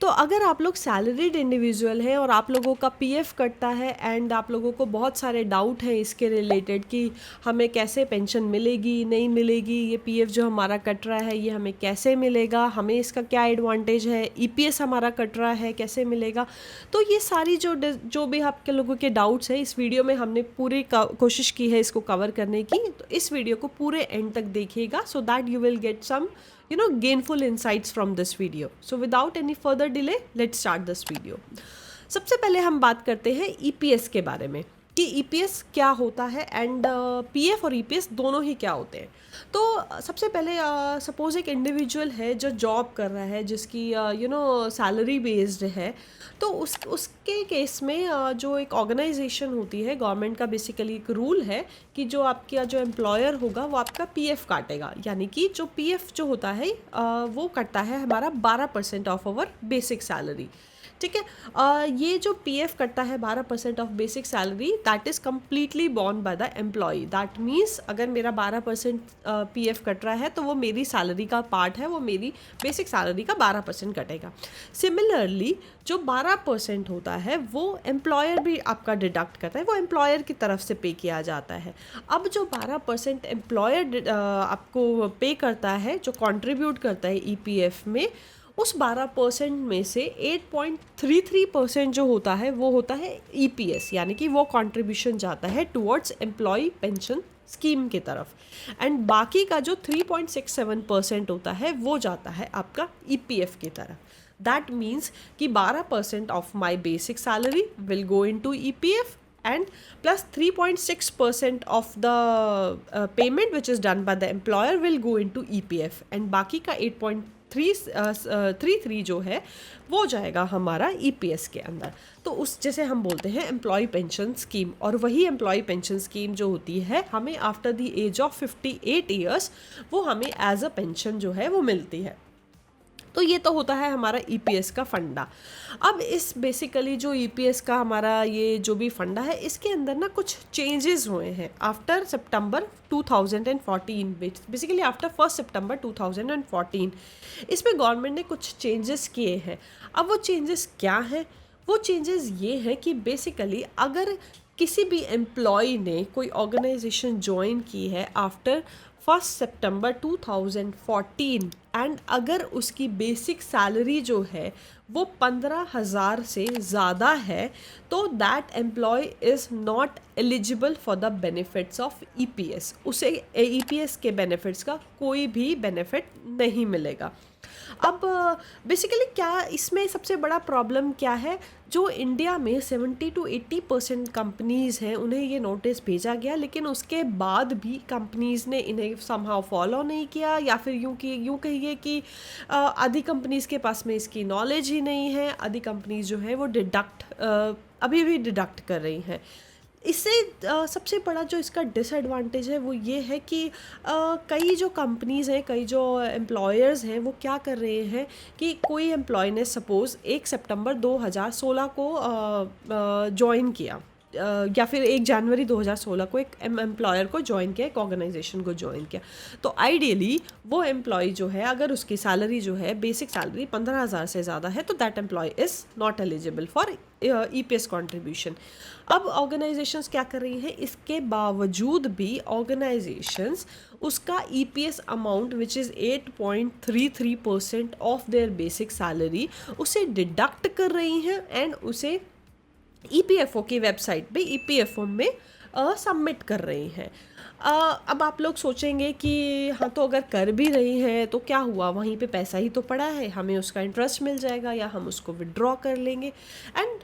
तो अगर आप लोग सैलरीड इंडिविजुअल हैं और आप लोगों का पीएफ कटता है एंड आप लोगों को बहुत सारे डाउट हैं इसके रिलेटेड कि हमें कैसे पेंशन मिलेगी नहीं मिलेगी, ये पीएफ जो हमारा कट रहा है ये हमें कैसे मिलेगा, हमें इसका क्या एडवांटेज है, ईपीएस हमारा कट रहा है कैसे मिलेगा, तो ये सारी जो भी आपके लोगों के डाउट्स हैं इस वीडियो में हमने पूरी कोशिश की है इसको कवर करने की। तो इस वीडियो को पूरे एंड तक देखिएगा so that you will get some gainful insights from this video. So without any further delay, let's start this video. सबसे पहले हम बात करते हैं ईपीएस के बारे में कि ईपीएस क्या होता है एंड पीएफ और ईपीएस दोनों ही क्या होते हैं। तो सबसे पहले सपोज एक इंडिविजुअल है जो जॉब कर रहा है जिसकी सैलरी बेस्ड है, तो उसके केस में जो एक ऑर्गेनाइजेशन होती है, गवर्नमेंट का बेसिकली एक रूल है कि जो आपका जो एम्प्लॉयर होगा वो आपका पीएफ काटेगा, यानी कि जो पीएफ जो होता है वो कटता है हमारा 12% ऑफ अवर बेसिक सैलरी। ठीक है, ये जो पीएफ कटता है 12% of basic salary that is completely born by the employee. That means अगर मेरा 12% पीएफ कट रहा है तो वो मेरी सैलरी का पार्ट है, वो मेरी बेसिक सैलरी का 12% कटेगा। सिमिलरली जो 12% होता है वो एम्प्लॉयर भी आपका डिडक्ट करता है, वो एम्प्लॉयर की तरफ से पे किया जाता है। अब जो 12% एम्प्लॉयर आपको पे करता है, जो कंट्रीब्यूट करता है ईपीएफ में, उस 12% में से 8.33% जो होता है वो होता है ईपीएस, यानी कि वो कंट्रीब्यूशन जाता है टुवर्ड्स एम्प्लॉय पेंशन स्कीम की तरफ, एंड बाकी का जो 3.67% होता है वो जाता है आपका ईपीएफ की तरफ। दैट मीन्स कि 12% of my basic salary will go into EPF and plus 3.6% of the payment which is done by the employer will go into EPF, and बाकी का 8.33 जो है वो जाएगा हमारा EPS के अंदर। तो उस जैसे हम बोलते हैं एम्प्लॉय पेंशन स्कीम, और वही एम्प्लॉय पेंशन स्कीम जो होती है हमें after the age of 58 years वो हमें एज अ पेंशन जो है वो मिलती है। तो ये तो होता है हमारा ईपीएस का फंडा। अब इस बेसिकली जो ईपीएस का हमारा ये जो भी फंडा है इसके अंदर ना कुछ चेंजेस हुए हैं आफ्टर सितंबर 2014, बेसिकली आफ्टर 1 सितंबर 2014 इसमें गवर्नमेंट ने कुछ चेंजेस किए हैं। अब वो चेंजेस क्या हैं? वो चेंजेस ये हैं कि बेसिकली अगर किसी भी एम्प्लॉय ने कोई ऑर्गेनाइजेशन ज्वाइन की है आफ्टर 1 सितंबर 2014 एंड अगर उसकी बेसिक सैलरी जो है वो 15,000 से ज़्यादा है तो that employee is not eligible for the benefits of EPS. उसे ईपीएस के बेनिफिट्स का कोई भी बेनिफिट नहीं मिलेगा। अब बेसिकली क्या इसमें सबसे बड़ा प्रॉब्लम क्या है? जो इंडिया में 70 to 80% कंपनीज़ हैं उन्हें ये नोटिस भेजा गया, लेकिन उसके बाद भी कंपनीज़ ने इन्हें समहाउ फॉलो नहीं किया, या फिर यूँ कहिए कि आधी कंपनीज़ के पास में इसकी नॉलेज ही नहीं है, आधी कंपनीज़ जो है वो अभी भी डिडक्ट कर रही हैं। इससे सबसे बड़ा जो इसका डिसएडवांटेज है वो ये है कि कई जो कंपनीज़ हैं, कई जो एम्प्लॉयर्स हैं वो क्या कर रहे हैं कि कोई एम्प्लॉय ने सपोज़ 1 सितंबर 2016 को ज्वाइन किया, या फिर 1 जनवरी 2016 को एक एम्प्लॉयर को ज्वाइन किया, एक ऑर्गेनाइजेशन को ज्वाइन किया, तो आइडियली वो एम्प्लॉय जो है अगर उसकी सैलरी जो है बेसिक सैलरी 15,000 से ज़्यादा है तो that employee is not eligible for EPS contribution. अब ऑर्गेनाइजेशंस क्या कर रही हैं? इसके बावजूद भी ऑर्गेनाइजेशंस उसका EPS amount which is 8.33% of their basic salary उसे डिडक्ट कर रही हैं एंड उसे ईपीएफओ की वेबसाइट पे ईपीएफओ में सबमिट कर रही हैं। अब आप लोग सोचेंगे कि हाँ, तो अगर कर भी रही हैं तो क्या हुआ, वहीं पे पैसा ही तो पड़ा है, हमें उसका इंटरेस्ट मिल जाएगा या हम उसको विड्रॉ कर लेंगे। एंड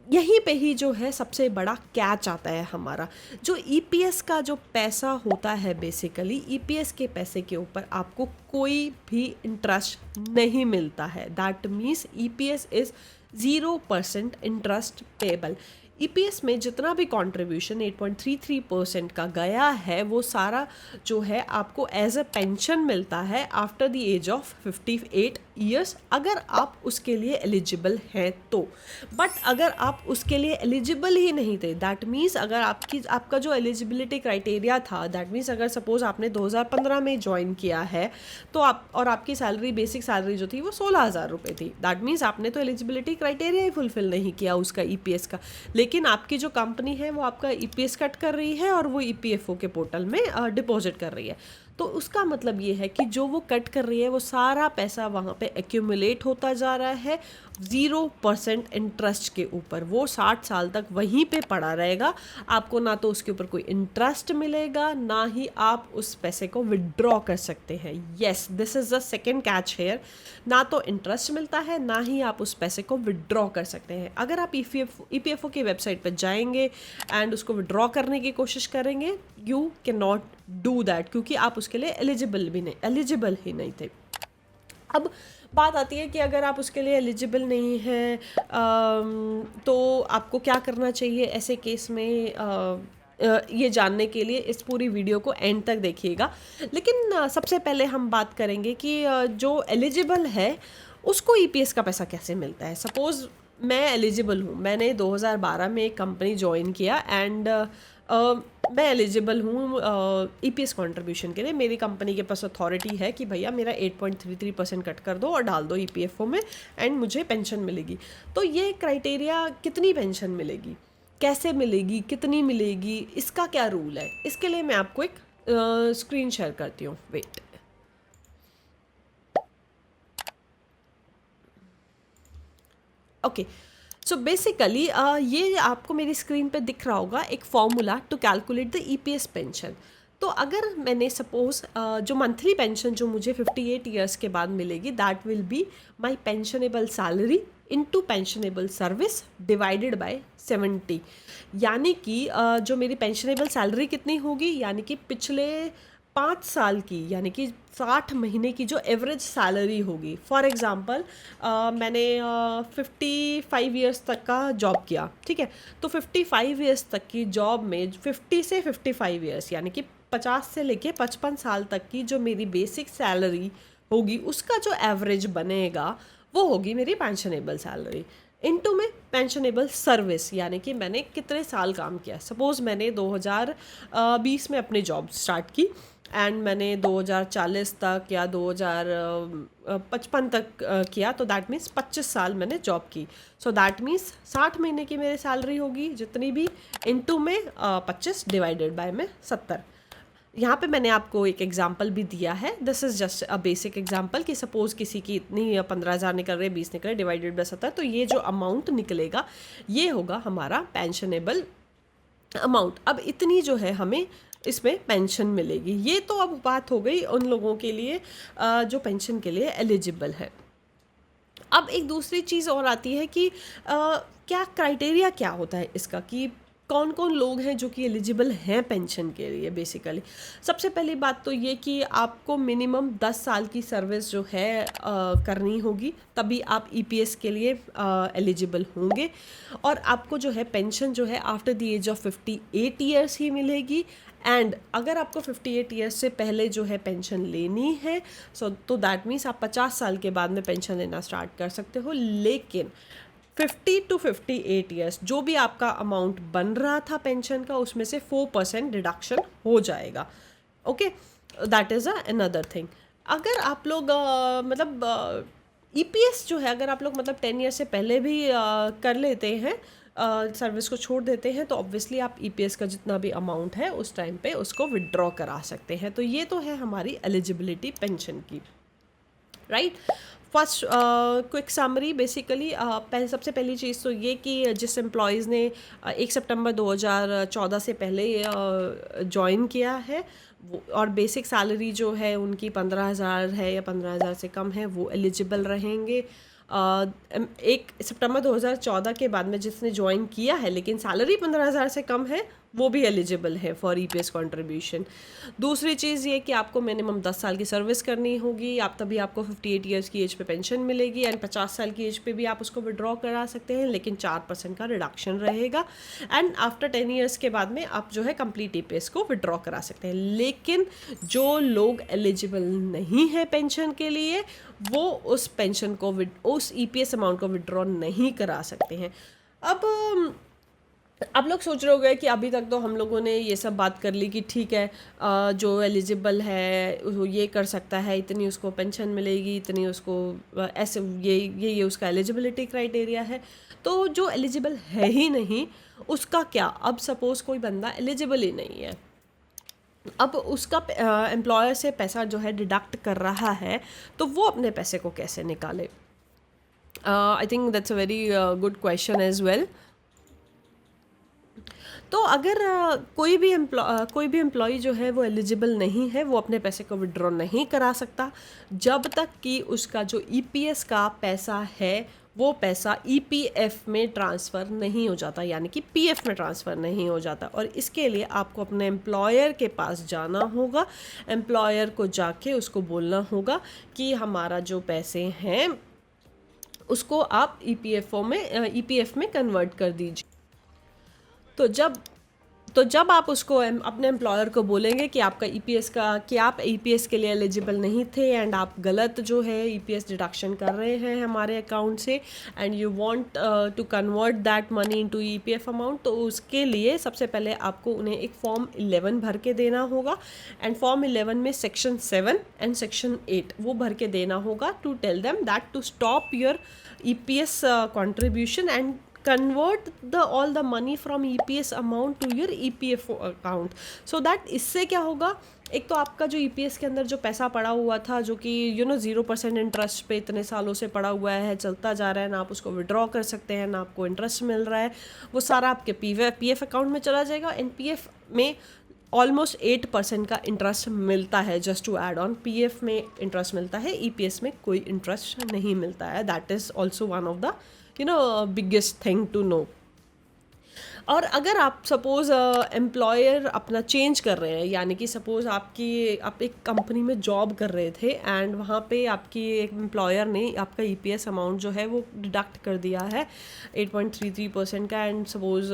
यहीं पे ही जो है सबसे बड़ा कैच आता है हमारा, जो ईपीएस का जो पैसा होता है, बेसिकली ईपीएस के पैसे के ऊपर आपको कोई भी इंटरेस्ट नहीं मिलता है। That means EPS is 0% interest payable. EPS में जितना भी कंट्रीब्यूशन 8.33% का गया है वो सारा जो है आपको एज अ पेंशन मिलता है after the age of 58 years, अगर आप उसके लिए एलिजिबल हैं तो। बट अगर आप उसके लिए एलिजिबल ही नहीं थे, दैट मीन्स अगर आपका जो एलिजिबिलिटी क्राइटेरिया था, दैट मीन्स अगर सपोज आपने 2015 में ज्वाइन किया है तो आपकी सैलरी, बेसिक सैलरी जो थी वो 16,000 रुपये थी, दैट मीन्स आपने तो एलिजिबिलिटी क्राइटेरिया ही फुलफिल नहीं किया उसका ईपीएस का। लेकिन आपकी जो कंपनी है वो आपका ईपीएस कट कर रही है और वो ईपीएफओ के पोर्टल में डिपॉजिट कर रही है, तो उसका मतलब ये है कि जो वो कट कर रही है वो सारा पैसा वहाँ पे एक्यूमुलेट होता जा रहा है 0% इंटरेस्ट के ऊपर। वो 60 साल तक वहीं पे पड़ा रहेगा, आपको ना तो उसके ऊपर कोई इंटरेस्ट मिलेगा, ना ही आप उस पैसे को विड्रॉ कर सकते हैं। Yes, this is the second catch here, ना तो इंटरेस्ट मिलता है, ना ही आप उस पैसे को विड्रॉ कर सकते हैं। अगर आप ईपीएफओ की वेबसाइट पर जाएंगे एंड उसको विड्रॉ करने की कोशिश करेंगे, you can not do that, क्योंकि आप उसके लिए एलिजिबल ही नहीं थे। अब बात आती है कि अगर आप उसके लिए एलिजिबल नहीं हैं तो आपको क्या करना चाहिए ऐसे केस में। ये जानने के लिए इस पूरी वीडियो को एंड तक देखिएगा। लेकिन सबसे पहले हम बात करेंगे कि जो एलिजिबल है उसको ईपीएस का पैसा कैसे मिलता है। सपोज़ मैं एलिजिबल हूँ, मैंने 2012 में एक कंपनी ज्वाइन किया एंड मैं एलिजिबल हूँ ईपीएस कंट्रीब्यूशन के लिए। मेरी कंपनी के पास अथॉरिटी है कि भैया मेरा 8.33% कट कर दो और डाल दो ईपीएफओ में एंड मुझे पेंशन मिलेगी। तो ये क्राइटेरिया, कितनी पेंशन मिलेगी, कैसे मिलेगी, कितनी मिलेगी, इसका क्या रूल है, इसके लिए मैं आपको एक स्क्रीन शेयर करती हूँ। Wait, okay. सो बेसिकली ये आपको मेरी स्क्रीन पे दिख रहा होगा एक formula to calculate the EPS pension. तो अगर मैंने सपोज जो मंथली पेंशन जो मुझे 58 ईयर्स के बाद मिलेगी, that will be my pensionable salary into pensionable service divided by 70। यानी कि जो मेरी पेंशनेबल सैलरी कितनी होगी, यानी कि पिछले 5 साल की, यानी कि 60 महीने की जो एवरेज सैलरी होगी। फॉर एग्ज़ाम्पल मैंने 55 ईयर्स तक का जॉब किया, ठीक है, तो 55 ईयर्स तक की जॉब में 50 से 55 ईयर्स यानी कि 50 से लेके 55 साल तक की जो मेरी बेसिक सैलरी होगी उसका जो एवरेज बनेगा वो होगी मेरी पेंशनेबल सैलरी इनटू में पेंशनेबल सर्विस, यानी कि मैंने कितने साल काम किया। सपोज़ मैंने 2020 में अपनी जॉब स्टार्ट की एंड मैंने 2040 तक या 2055 तक किया, तो दैट मीन्स 25 साल मैंने जॉब की। सो दैट मीन्स 60 महीने की मेरी सैलरी होगी जितनी भी, इनटू में 25 डिवाइडेड बाय में 70। यहाँ पे मैंने आपको एक एग्जांपल भी दिया है, this is just a basic example कि सपोज़ किसी की इतनी 15,000 निकल रहे, 20 निकल रहे, डिवाइडेड बाय 70, तो ये जो अमाउंट निकलेगा ये होगा हमारा पेंशनेबल अमाउंट। अब इतनी जो है हमें इसमें पेंशन मिलेगी। ये तो अब बात हो गई उन लोगों के लिए जो पेंशन के लिए एलिजिबल है। अब एक दूसरी चीज़ और आती है कि क्या क्राइटेरिया क्या होता है इसका, कि कौन कौन लोग हैं जो कि एलिजिबल हैं पेंशन के लिए। बेसिकली सबसे पहली बात तो ये कि आपको मिनिमम 10 साल की सर्विस जो है करनी होगी, तभी आप ईपीएस के लिए एलिजिबल होंगे। और आपको जो है पेंशन जो है after the age of 58 years ही मिलेगी। एंड अगर आपको 58 ईयर्स से पहले जो है पेंशन लेनी है तो दैट मीन्स आप 50 साल के बाद में पेंशन लेना स्टार्ट कर सकते हो। लेकिन 50 to 58 ईयर्स जो भी आपका अमाउंट बन रहा था पेंशन का, उसमें से 4% डिडक्शन हो जाएगा। Okay, that is another thing. अगर आप लोग मतलब ईपीएस जो है, अगर आप लोग मतलब 10 ईयर्स से पहले भी कर लेते हैं, सर्विस को छोड़ देते हैं, तो ऑब्वियसली आप ईपीएस का जितना भी अमाउंट है उस टाइम पे उसको विड्रॉ करा सकते हैं। तो ये तो है हमारी एलिजिबिलिटी पेंशन की, right. First quick summary, basically सबसे पहली चीज़ तो ये कि जिस एम्प्लॉयज़ ने 1 सितंबर 2014 से पहले ज्वाइन किया है और बेसिक सैलरी जो है उनकी 15,000 है या 15,000 से कम है, वो एलिजिबल रहेंगे। 1 सितंबर 2014 के बाद में जिसने ज्वाइन किया है लेकिन सैलरी 15,000 से कम है, वो भी एलिजिबल है फॉर ईपीएस कंट्रीब्यूशन। दूसरी चीज़ ये कि आपको मिनिमम 10 साल की सर्विस करनी होगी, आप तभी आपको 58 ईयर्स की एज पे पेंशन मिलेगी, एंड 50 साल की एज पे भी आप उसको विड्रॉ करा सकते हैं, लेकिन 4% का रिडक्शन रहेगा। एंड आफ्टर 10 ईयर्स के बाद में आप जो है कंप्लीट ईपीएस को विड्रॉ करा सकते हैं। लेकिन जो लोग एलिजिबल नहीं है पेंशन के लिए, वो उस पेंशन को उस ईपीएस अमाउंट को विड्रॉ नहीं करा सकते हैं। अब आप लोग सोच रहे होंगे कि अभी तक तो हम लोगों ने ये सब बात कर ली कि ठीक है, जो एलिजिबल है वो ये कर सकता है, इतनी उसको पेंशन मिलेगी, इतनी उसको ऐसे ये उसका एलिजिबिलिटी क्राइटेरिया है। तो जो एलिजिबल है ही नहीं उसका क्या? अब सपोज़ कोई बंदा एलिजिबल ही नहीं है, अब उसका एम्प्लॉयर से पैसा जो है डिडक्ट कर रहा है, तो वो अपने पैसे को कैसे निकाले? I think that's a very good question as well. तो अगर कोई भी एम्प्लॉय जो है वो एलिजिबल नहीं है, वो अपने पैसे को विड्रॉ नहीं करा सकता जब तक कि उसका जो ईपीएस का पैसा है वो पैसा ईपीएफ में ट्रांसफ़र नहीं हो जाता, यानी कि पीएफ में ट्रांसफ़र नहीं हो जाता। और इसके लिए आपको अपने एम्प्लॉयर के पास जाना होगा, एम्प्लॉयर को जाके उसको बोलना होगा कि हमारा जो पैसे हैं उसको आप ईपीएफ में कन्वर्ट कर दीजिए। तो जब आप उसको अपने एम्प्लॉयर को बोलेंगे कि आपका कि आप ईपीएस के लिए एलिजिबल नहीं थे एंड आप गलत जो है ईपीएस डिडक्शन कर रहे हैं हमारे अकाउंट से, and you want to convert that money into EPF amount, तो उसके लिए सबसे पहले आपको उन्हें एक फॉर्म 11 भर के देना होगा। एंड फॉर्म 11 में सेक्शन 7 एंड सेक्शन 8 वो भर के देना होगा to tell them that to stop your EPS contribution and convert all the money from EPS amount to your EPF account, so that इससे क्या होगा, एक तो आपका जो EPS के अंदर जो पैसा पड़ा हुआ था, जो कि 0% इंटरेस्ट पे इतने सालों से पड़ा हुआ है, चलता जा रहा है, ना आप उसको विड्रॉ कर सकते हैं, ना आपको इंटरेस्ट मिल रहा है, वो सारा आपके पीएफ अकाउंट में चला जाएगा। एंड पीएफ में ऑलमोस्ट 8% का इंटरेस्ट मिलता है। Just to add on, PF में इंटरेस्ट मिलता है, ईपीएस में कोई इंटरेस्ट नहीं मिलता है। That is also one of the biggest thing to know. और अगर आप सपोज़ एम्प्लॉयर अपना चेंज कर रहे हैं, यानी कि सपोज़ आप एक कंपनी में जॉब कर रहे थे एंड वहाँ पे आपकी एक एम्प्लॉयर ने आपका ईपीएस अमाउंट जो है वो डिडक्ट कर दिया है 8.33% का, एंड सपोज़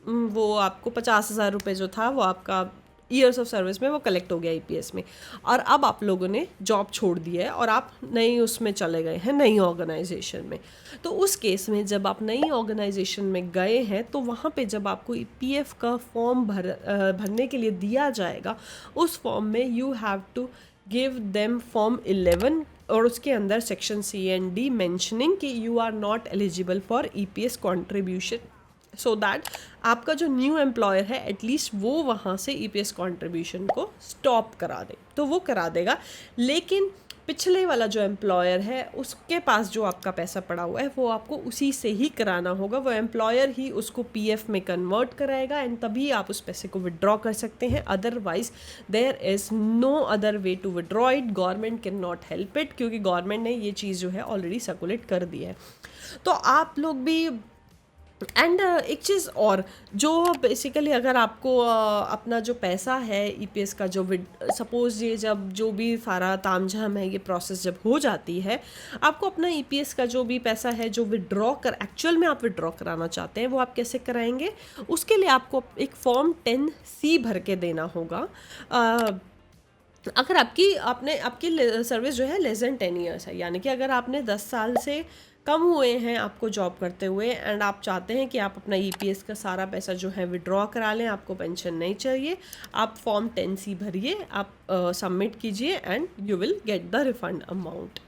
वो आपको 50,000 रुपये जो था वो आपका ईयर्स ऑफ सर्विस में वो कलेक्ट हो गया ईपीएस में, और अब आप लोगों ने जॉब छोड़ दी है और आप नई उसमें चले गए हैं, नई ऑर्गेनाइजेशन में। तो उस केस में जब आप नई ऑर्गेनाइजेशन में गए हैं, तो वहाँ पे जब आपको ईपीएफ का फॉर्म भरने के लिए दिया जाएगा, उस फॉर्म में you have to give them form 11 और उसके अंदर section C and D mentioning कि you are not eligible for EPS contribution, so that आपका जो न्यू एम्प्लॉयर है एटलीस्ट वो वहाँ से ईपीएस कंट्रीब्यूशन को स्टॉप करा दे, तो वो करा देगा। लेकिन पिछले वाला जो एम्प्लॉयर है उसके पास जो आपका पैसा पड़ा हुआ है वो आपको उसी से ही कराना होगा, वो एम्प्लॉयर ही उसको पीएफ में कन्वर्ट कराएगा एंड तभी आप उस पैसे को विड्रॉ कर सकते हैं। Otherwise there is no other way to withdraw it, government can not help it, क्योंकि गवर्नमेंट ने ये चीज़ जो है ऑलरेडी सर्कुलेट कर दी है। तो आप लोग भी एंड एक चीज़ और, जो बेसिकली अगर आपको अपना जो पैसा है ईपीएस का जो सपोज़ ये जब जो भी सारा तामझाम है ये प्रोसेस जब हो जाती है, आपको अपना ईपीएस का जो भी पैसा है जो एक्चुअल में आप विड्रॉ कराना चाहते हैं वो आप कैसे कराएंगे, उसके लिए आपको एक फॉर्म 10C भर के देना होगा। अगर आपकी सर्विस जो है लेस देन 10 ईयर्स है, यानी कि अगर आपने 10 साल से कम हुए हैं आपको जॉब करते हुए एंड आप चाहते हैं कि आप अपना ईपीएस का सारा पैसा जो है विड्रॉ करा लें, आपको पेंशन नहीं चाहिए, आप फॉर्म 10C भरिए, आप सबमिट कीजिए and you will get the refund amount.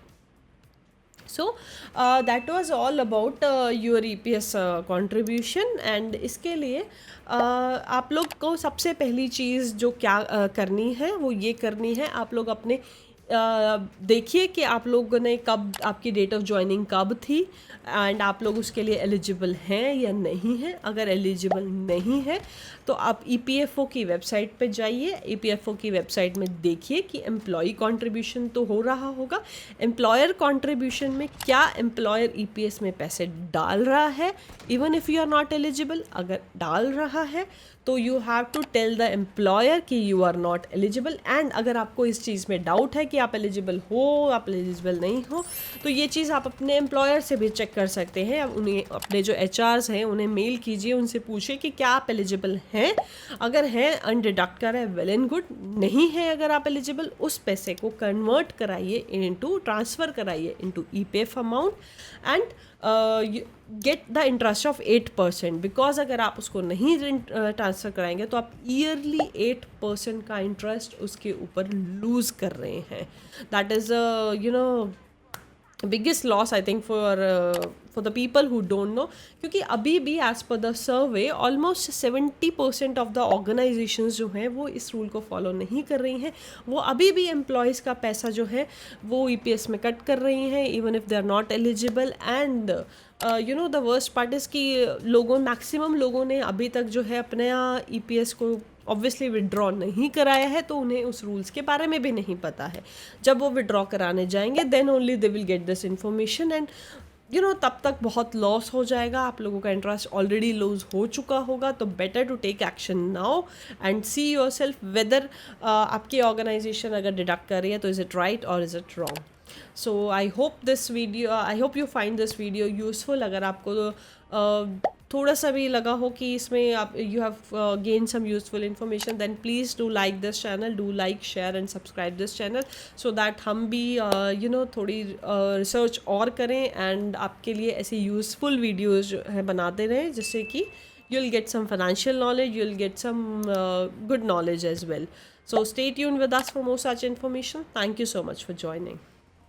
So that was all about your EPS contribution. And इसके लिए आप लोग को सबसे पहली चीज़ जो क्या करनी है वो ये करनी है, आप लोग अपने देखिए कि आप लोगों ने कब, आपकी डेट ऑफ ज्वाइनिंग कब थी, एंड आप लोग उसके लिए एलिजिबल हैं या नहीं हैं। अगर एलिजिबल नहीं है तो आप ईपीएफओ की वेबसाइट पे जाइए, ईपीएफओ की वेबसाइट में देखिए कि एम्प्लॉय कंट्रीब्यूशन तो हो रहा होगा, एम्प्लॉयर कंट्रीब्यूशन में क्या एम्प्लॉयर ईपीएस में पैसे डाल रहा है, even if you are not eligible. अगर डाल रहा है तो you have to tell the employer कि you are not eligible. And अगर आपको इस चीज़ में डाउट है कि आप एलिजिबल हो, आप एलिजिबल नहीं हो, तो ये चीज़ आप अपने एम्प्लॉयर से भी चेक कर सकते हैं। अब उन्हें, अपने जो एचआर्स हैं उन्हें मेल कीजिए, उनसे पूछिए कि क्या आप एलिजिबल हैं। अगर हैं, अनडिडक्ट कर है, वेल एंड गुड। नहीं है अगर आप एलिजिबल, उस पैसे को कन्वर्ट कराइए इनटू, ट्रांसफ़र कराइए into EPF amount and get the interest of 8%। Because अगर आप उसको नहीं ट्रांसफ़र कराएंगे तो आप ईयरली 8% का इंटरेस्ट उसके ऊपर लूज़ कर रहे हैं। That is biggest loss I think for the people who don't know. क्योंकि अभी भी एज पर the survey almost 70% of the organisations जो हैं वो इस रूल को फॉलो नहीं कर रही हैं। वो अभी भी एम्प्लॉयज़ का पैसा जो है वो ईपीएस में कट कर रही हैं, even if they are not eligible. And the worst part is कि मैक्सिमम लोगों ने अभी तक जो है अपने ईपीएस को ऑब्वियसली विड्रॉ नहीं कराया है, तो उन्हें उस रूल्स के बारे में भी नहीं पता है। जब वो विड्रॉ कराने जाएंगे then only they will get this information, and तब तक बहुत लॉस हो जाएगा। आप लोगों का इंटरेस्ट ऑलरेडी लूज हो चुका होगा। तो better to take action now and see yourself whether आपकी ऑर्गेनाइजेशन अगर डिडक्ट कर रही है तो इज़ इट राइट और is it wrong. So I hope you find this video useful. अगर आपको थोड़ा सा भी लगा हो कि इसमें आप you have gain some useful information, then please do like this channel, do like, share and subscribe this channel, so that हम भी थोड़ी रिसर्च और करें एंड आपके लिए ऐसी यूज़फुल वीडियोज़ जो है बनाते रहें, जिससे कि you'll get some financial knowledge, you'll get some good knowledge as well. So stay tuned with us for more such information. Thank you so much for joining.